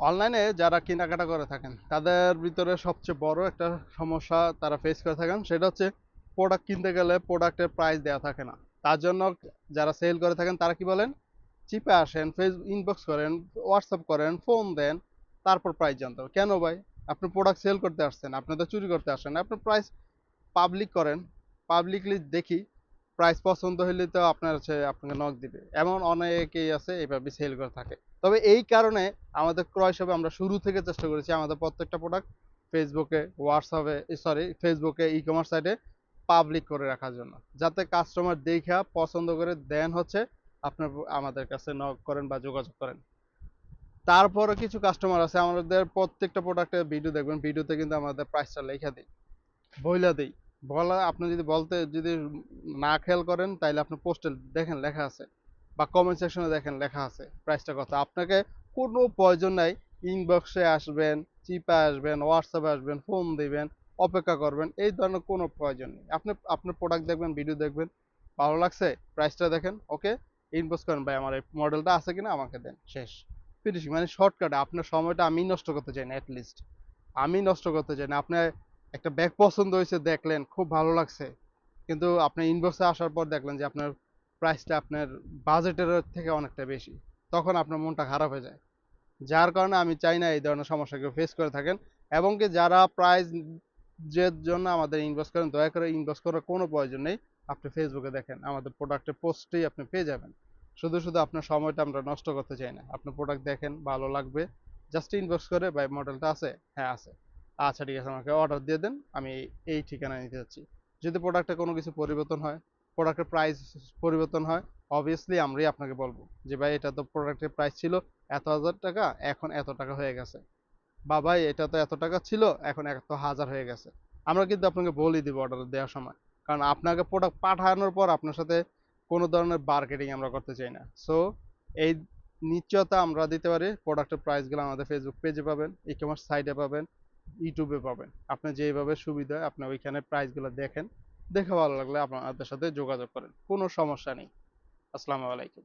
অনলাইনে যারা কেনাকাটা করে থাকেন তাদের ভিতরে সবচেয়ে বড় একটা সমস্যা তারা ফেস করে থাকেন, সেটা হচ্ছে প্রোডাক্ট কিনতে গেলে প্রোডাক্টের প্রাইস দেওয়া থাকে না। তার জন্য যারা সেল করে থাকেন তারা কি বলেন, চিপে আসেন, ইনবক্স করেন, হোয়াটসঅ্যাপ করেন, ফোন দেন, তারপর প্রাইস জানতে হবে। কেন ভাই? আপনি প্রোডাক্ট সেল করতে আসছেন, আপনি তো চুরি করতে আসেন না। আপনি প্রাইস পাবলিক করেন, পাবলিকলি দেখি প্রাইস পছন্দ হইলে তো আপনার হচ্ছে আপনাকে নক দিবে। এমন অনেকেই আছে এভাবে সেল করে থাকে। তবে এই কারণে আমাদের ক্রয় শপে আমরা শুরু থেকে চেষ্টা করেছি আমাদের প্রত্যেকটা প্রোডাক্ট ফেসবুকে, হোয়াটসঅ্যাপে, সরি ফেসবুকে, ই কমার্স সাইটে পাবলিক করে রাখার জন্য, যাতে কাস্টমার দেখা পছন্দ করে দেন হচ্ছে আপনার আমাদের কাছে নক করেন বা যোগাযোগ করেন। তারপরে কিছু কাস্টমার আছে আমাদের প্রত্যেকটা প্রোডাক্টের ভিডিও দেখবেন, ভিডিওতে কিন্তু আমাদের প্রাইসটা লেখা দিই, বইলা দেই। বলা আপনি যদি বলতে যদি না খেয়াল করেন তাইলে আপনি পোস্টে দেখেন লেখা আছে বা কমেন্ট সেকশনে দেখেন লেখা আছে প্রাইসটা কত। আপনাকে কোনো প্রয়োজন নাই ইনবক্সে আসবেন, চিপে আসবেন, হোয়াটসঅ্যাপে আসবেন, ফোন দিবেন, অপেক্ষা করবেন, এই ধরনের কোনো প্রয়োজন নেই। আপনি আপনার প্রোডাক্ট দেখবেন, ভিডিও দেখবেন, ভালো লাগছে, প্রাইসটা দেখেন, ওকে, ইনবক্স করেন, ভাই আমার এই মডেলটা আছে কিনা আমাকে দেন, শেষ, ফিনিশিং। মানে শর্টকাটে আপনার সময়টা আমি নষ্ট করতে চাই না, অ্যাটলিস্ট আমি নষ্ট করতে চাই না। আপনার একটা ব্যাগ পছন্দ হয়েছে, দেখলেন খুব ভালো লাগছে, কিন্তু আপনি ইনবক্সে আসার পর দেখলেন যে আপনার প্রাইসটা আপনার বাজেটের থেকে অনেকটা বেশি, তখন আপনার মনটা খারাপ হয়ে যায়। যার কারণে আমি চাই না এই ধরনের সমস্যা কেউ ফেস করে থাকেন। এবং কি যারা প্রাইস যে জন্য আমাদের ইনবক্স করেন, দয়া করে ইনবক্স করার কোনো প্রয়োজন নেই। আপনি ফেসবুকে দেখেন, আমাদের প্রোডাক্টের পোস্টেই আপনি পেয়ে যাবেন। শুধু শুধু আপনার সময়টা আমরা নষ্ট করতে চাই না। আপনি প্রোডাক্ট দেখেন, ভালো লাগবে, জাস্ট ইনবক্স করে, ভাই মডেলটা আছে, হ্যাঁ আছে, আচ্ছা ঠিক আছে, আমাকে অর্ডার দিয়ে দেন, আমি এই ঠিকানায় নিতে যাচ্ছি। যদি প্রোডাক্টে কোনো কিছু পরিবর্তন হয়, প্রোডাক্টের প্রাইস পরিবর্তন হয়, অবভিয়াসলি আমরাই আপনাকে বলবো যে ভাই এটা তো প্রোডাক্টের প্রাইস ছিল এত 1000 টাকা, এখন এত টাকা হয়ে গেছে, বা ভাই এটা তো এত টাকা ছিল, এখন এত হাজার হয়ে গেছে। আমরা কিন্তু আপনাকে বলেই দিব অর্ডার দেওয়ার সময়, কারণ আপনাকে প্রোডাক্ট পাঠানোর পর আপনার সাথে কোনো ধরনের মার্কেটিং আমরা করতে চাই না। সো এই নিশ্চয়তা আমরা দিতে পারি, প্রোডাক্টের প্রাইসগুলো আমাদের ফেসবুক পেজে পাবেন, ই কমার্স সাইটে পাবেন, ইউটিউবে পাবেন। আপনি যেভাবে সুবিধা হয় আপনি ওইখানে প্রাইসগুলো দেখেন, দেখে ভালো লাগলে আপনাদের সাথে যোগাযোগ করেন, কোনো সমস্যা নেই। আসসালামু আলাইকুম।